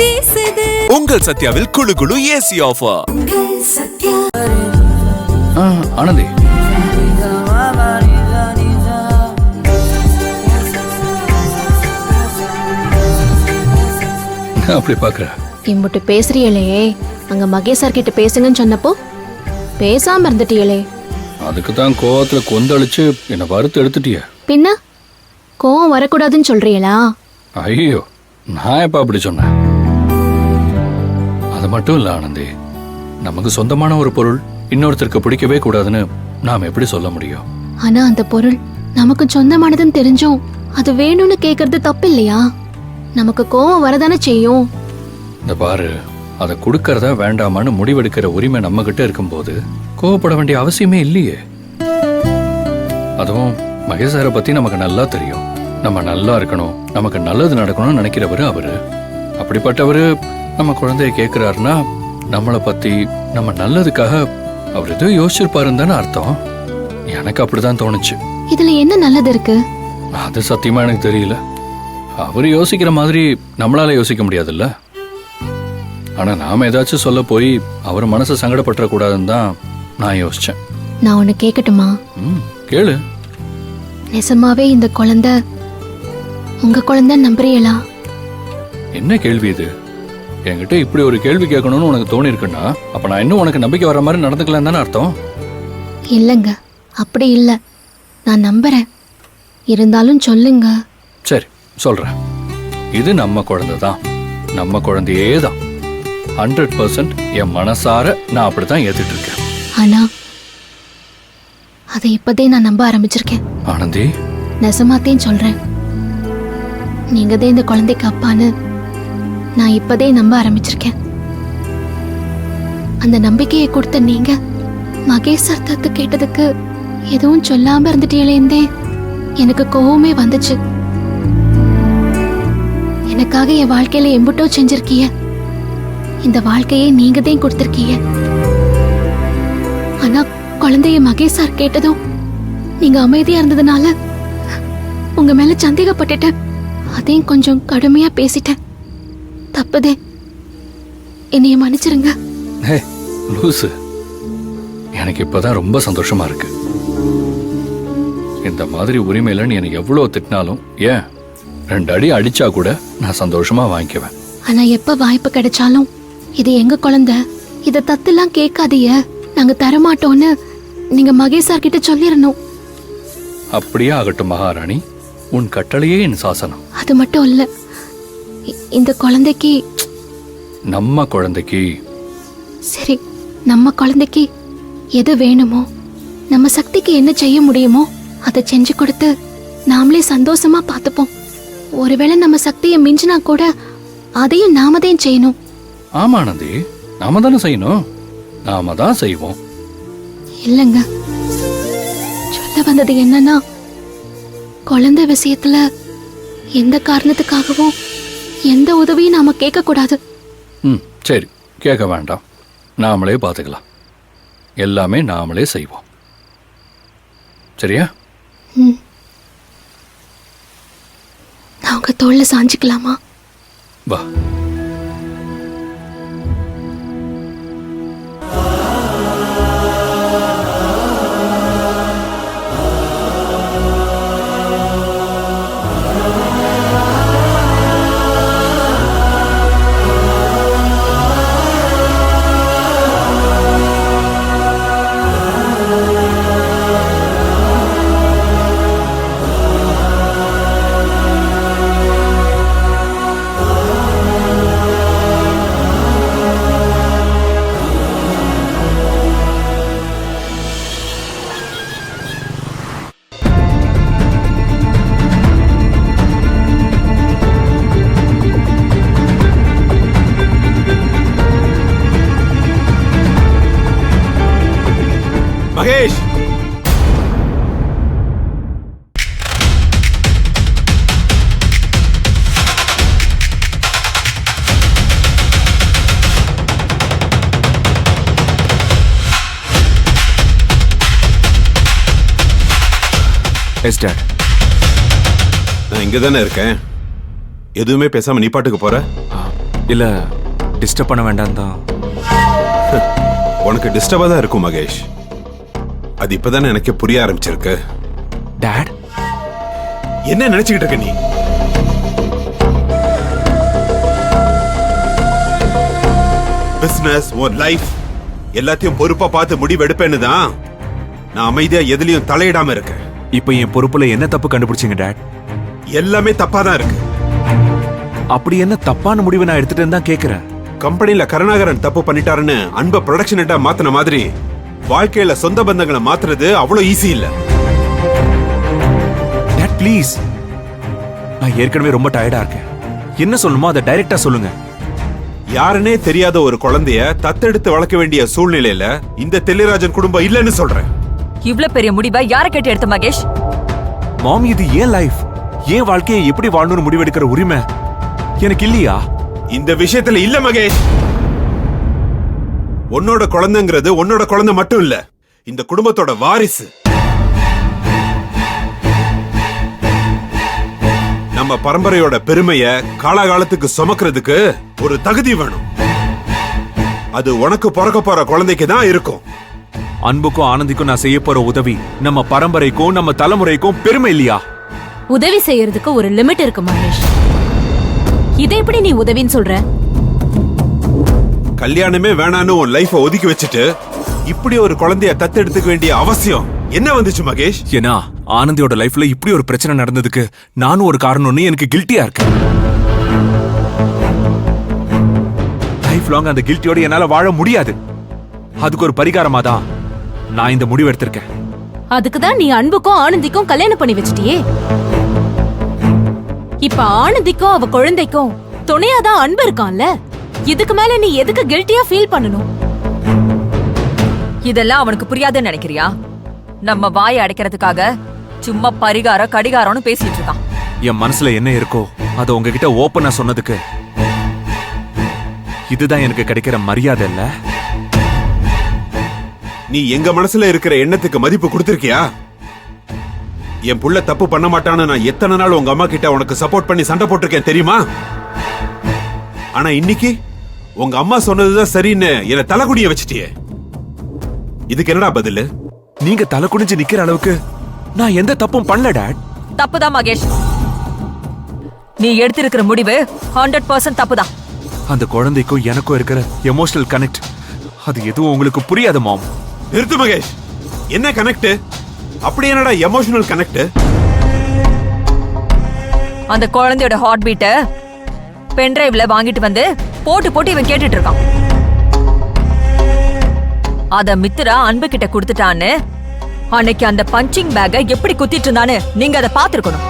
வீசுது. உங்கள் சத்யாவில் குளு குளு ஏசி ஆஃபர். ஆனந்தி, அப்படி பாக்குற இம்புட்டு பேசுறியலே, அங்க மகேஷ் சார் கிட்ட பேசுங்கன்னு சொன்னப்போ பேசாம இருந்துட்டியலே. அதுக்கு தான் கோவத்துல கொந்தளிச்சு என்ன வறுத்து எடுத்துட்டிய. பின்ன கோவம் வரக்கூடாதுன்னு சொல்றீங்களா? ஐயோ, நான் எப்ப அப்படி சொன்னேன்? அது மட்டும் இல்ல ஆனந்தி, நமக்கு சொந்தமான ஒரு பொருள் இன்னொருத்தருக்கு பிடிக்கவே கூடாதுன்னு நாம எப்படி சொல்ல முடியும்? ஆனா அந்த பொருள் நமக்கு சொந்தமானதுன்னு தெரிஞ்சும் அது வேணும்னு கேக்குறது தப்பு இல்லையா? நமக்கு கோவம் வரதானே செய்யும். இந்த பாரு, அதை கொடுக்கறதா வேண்டாமான்னு முடிவெடுக்கிற உரிமை நம்ம கிட்ட இருக்கும்போது கோவப்பட வேண்டிய அவசியமே இல்லையே. அதுவும் மகேஷ் சாரை பத்தி நமக்கு நல்லா தெரியும். நம்ம நல்லா இருக்கணும், நமக்கு நல்லது நடக்கணும்னு நினைக்கிறவரு அவரு. அப்படிப்பட்டவரு நம்ம குழந்தைய கேட்கிறாருன்னா நம்மளை பத்தி நம்ம நல்லதுக்காக அவர் ஏதோ யோசிச்சிருப்பாருன்னு தானே அர்த்தம். எனக்கு அப்படிதான் தோணுச்சு. இதுல என்ன நல்லது இருக்கு? அது சத்தியமா எனக்கு தெரியல. அவரு யோசிக்கிற மாதிரி நம்மளால யோசிக்க முடியாதுல்ல. ஆனா நாம ஏதாச்சும் சொல்ல போய் அவர் மனசை சங்கடப்பட்டுற கூடாதுன்னு தான் நான் யோசிச்சேன். நான் ஒண்ணு கேட்கட்டுமா? கேளு. நிஜமாவே இந்த குழந்தை உங்க குழந்தை நம்புறீங்களா? என்ன கேள்வி இது? என்கிட்ட இப்படி ஒரு கேள்வி கேட்கணும்னு உனக்கு தோணி இருக்குன்னா அப்ப நான் இன்னும் உனக்கு நம்பிக்கை வர மாதிரி நடந்துக்கலாம் தானே அர்த்தம். இல்லங்க, அப்படி இல்ல. நான் நம்புறேன், இருந்தாலும் சொல்லுங்க. சரி, சொல்றேன். இது நம்ம குழந்தை தான், நம்ம குழந்தையே தான். 100% என் மனசார நான் அப்படித்தான் ஏத்துட்டு இருக்கேன். ஆனா அதை இப்பதே நான் நம்ப ஆரம்பிச்சிருக்கேன். ஆனந்தி, நெசமாத்தையும் சொல்றேன். நீங்க தான் இந்த குழந்தைக்கு அப்பான்னு நான் இப்பதே நம்ப ஆரம்பிச்சிருக்கேன். அந்த நம்பிக்கையை கொடுத்த நீங்க மகேஷ் சார் தத்து கேட்டதுக்கு எதுவும் சொல்லாம இருந்துட்டீங்களே, எனக்கு கோவமே வந்துச்சு. எனக்காக என் வாழ்க்கையில எம்புட்டோ செஞ்சிருக்கீங்க. இந்த வாழ்க்கையை நீங்க தான் கொடுத்திருக்கீங்க. ஆனா குழந்தைய மகேஷ் சார் கேட்டதும் நீங்க அமைதியா இருந்ததுனால உங்க மேல சந்தேகப்பட்டுட்டேன். அதையும் கொஞ்சம் கடுமையா பேசிட்டேன். தப்புதே, என்னைய மன்னிச்சிருங்க. லூசு, எனக்கு இப்பதான் ரொம்ப சந்தோஷமா இருக்கு. இந்த மாதிரி உரிமையில நீ எனக்கு எவ்வளவு திட்டினாலும், ஏன் 2 அடி அடிச்சா கூட நான் சந்தோஷமா வாங்கிக்குவேன். ஆனா எப்ப வாய்ப்பு கிடைச்சாலும் இது எங்க குழந்தை, இத தத்துலாம் கேட்காதீங்க, நாங்க தரமாட்டோம்னு நீங்க மகேஷ் சார் கிட்ட சொல்லிடணும். அப்படியே ஆகட்டும் மகாராணி, உன் கட்டளையே என் சாசனம். அது மட்டும் இல்ல, இந்த குழந்தைக்கு, நம்ம குழந்தைக்கு, சரி நம்ம குழந்தைக்கு எது வேணுமோ, நம்ம சக்திக்கு என்ன செய்ய முடியுமோ அதை செஞ்சு கொடுத்து நாமளே சந்தோஷமா பார்த்துப்போம். ஒருவேளை நம்ம சக்தியை மிஞ்சினா கூட அதையும் நாம தான் செய்யணும். ஆமா ஆனந்தி, நாம தானே செய்யணும், நாம தான் செய்வோம். இல்லங்க, சொல்ல வந்தது என்னன்னா, குழந்தை விஷயத்துல எந்த காரணத்துக்காகவும் எந்த உதவியும் நாம கேட்க கூடாது. சரி, கேட்க வேண்டாம், நாமளே பார்த்துக்கலாம். எல்லாமே நாமளே செய்வோம். சரியா? நான் உங்க தோல்ல சாஞ்சிக்கலாமா? வா. Mahesh, yes dad. நான் இங்க தானே இருக்கேன். எதுவுமே பேசாம நீ பாட்டுக்கு போற. இல்ல டிஸ்டர்ப் பண்ண வேண்டாம் தான். உனக்கு டிஸ்டர்பா தான் இருக்கும் மகேஷ். அது இப்பதானே எனக்கு புரிய ஆரம்பிச்சிருக்கு. டாட், என்ன நினைச்சுக்கிட்டு இருக்க நீ? பிசினஸ், உன் லைஃப் எல்லாத்தையும் பொறுப்பா பார்த்து முடிவெடுப்பேன்னு தான் நான் அமைதியா எதுலயும் தலையிடாம இருக்கேன். இப்போ என் பொறுப்புல என்ன தப்பு கண்டுபிடிச்சீங்க டாட்? எல்லாமே தப்பா தான் இருக்கு. அப்படி என்ன தப்பான முடிவை நான் எடுத்துட்டேன்னு தான் கேக்குறேன். கம்பெனில கருணாகரன் தப்பு பண்ணிட்டாருன்னு அன்பை ப்ரொடக்ஷன் ஹெட்டா மாத்தின மாதிரி வாழ்க்கையில சொந்த பந்தங்களை மாத்துறது அவ்வளவு ஈஸி இல்ல. டாட் ப்ளீஸ், நான் ஏற்கனவே ரொம்ப டயர்டா இருக்கேன். என்ன சொல்லணுமோ அதை டைரக்டா சொல்லுங்க. யாருன்னே தெரியாத ஒரு குழந்தைய தத்தெடுத்து வளர்க்க வேண்டிய சூழ்நிலையில இந்த தெல்லிராஜன் குடும்பம் இல்லைன்னு சொல்றேன். இவ்ளோ பெரிய முடிவை யார கேட்டு எடுத்த மகேஷ்? மாம், இது ஏன் லைஃப், ஏன் வாழ்க்கையை எப்படி வாழணும்னு முடிவெடுக்கிற உரிமை எனக்கு இல்லையா? இந்த விஷயத்துல இல்ல மகேஷ். உன்னோட குழந்தைங்கிறது உன்னோட குழந்தை மட்டும் இல்ல, இந்த குடும்பத்தோட வாரிசு. நம்ம பரம்பரையோட பெருமைய காலாகாலத்துக்கு சுமக்கிறதுக்கு ஒரு தகுதி வேணும். அது உனக்கு பிறக்க போற குழந்தைக்கு தான் இருக்கும். அன்புக்கும் ஆனந்திக்கும் நான் செய்ய போற உதவி நம்ம பரம்பரைக்கும் நம்ம தலைமுறைக்கும் பெருமை இல்லையா? உதவி செய்யறதுக்கு ஒரு லிமிட் இருக்கு மகேஷ். இதை எப்படி நீ உதவின்னு சொல்ற? கல்யாணமே வேணான்னு உன் லைஃப ஒதுக்கி வச்சுட்டு இப்படி ஒரு குழந்தைய தத்தெடுத்துக்க வேண்டிய அவசியம் என்ன வந்துச்சு மகேஷ்? ஏன்னா ஆனந்தியோட லைஃப்ல இப்படி ஒரு பிரச்சனை நடந்ததுக்கு நானும் ஒரு காரணம்னு எனக்கு கில்ட்டியா இருக்கு. லைஃப் லாங் அந்த கில்ட்டியோட என்னால வாழ முடியாது. அதுக்கு ஒரு பரிகாரமா தான் நான் இந்த முடிவு எடுத்திருக்கேன். அதுக்குதான் நீ அன்புக்கும் ஆனந்திக்கும் கல்யாணம் பண்ணி வச்சிட்டியே. இப்ப ஆனந்திக்கும் அவ குழந்தைக்கும் துணையாதான் அன்பு இருக்கான்ல. இதுக்கு மேல நீ எதுக்கு கில்ட்டியா ஃபீல் பண்ணணும்? இதெல்லாம் அவனுக்கு புரியாதுன்னு நினைக்கிறியா? நம்ம வாயை அடைக்கிறதுக்காக சும்மா பரிகாரம் கடிகாரம்னு பேசிட்டு இருக்கான். என் மனசுல என்ன இருக்கோ அதை உங்ககிட்ட ஓப்பனா சொன்னதுக்கு இதுதான் எனக்கு கிடைக்கிற மரியாதை இல்ல? நீ எங்க மனசுல இருக்கிற எண்ணத்துக்கு மதிப்பு கொடுத்திருக்கியா? என் புள்ள தப்பு பண்ண மாட்டான்னு நான் எத்தனை நாள் உங்க அம்மா கிட்ட உனக்கு சப்போர்ட் பண்ணி சண்டை போட்டிருக்கேன் தெரியுமா? ஆனா இன்னைக்கு உங்க அம்மா சொன்னதுதான் சரின்னு என்ன தலைகுனிய வச்சிட்டியே. இதுக்கு என்னடா பதிலு? நீங்க தலை குனிஞ்சு நிக்கிற அளவுக்கு நான் எந்த தப்பும் பண்ணல டாட். தப்புதான் மகேஷ். நீ எடுத்திருக்கிற முடிவு 100% தப்புதான். அந்த குழந்தைக்கும் எனக்கும் இருக்கிற எமோஷனல் கனெக்ட் அது எதுவும் உங்களுக்கு புரியாது மாம். நிறுத்து மகேஷ். என்ன கனெக்ட்? அப்படி என்னடா எமோஷனல் கனெக்ட்? அந்த குழந்தையோட ஹார்ட் பீட்ட பென்டிரைவ்ல வாங்கிட்டு வந்து போட்டு போட்டு இவன் கேட்டுட்டு இருக்கான். அத மித்ரா அன்பு கிட்ட கொடுத்துட்டான்னு அன்னைக்கு அந்த பஞ்சிங் பேக்க எப்படி குத்திட்டு இருந்தான்னு நீங்க அதை பாத்துருக்கணும்.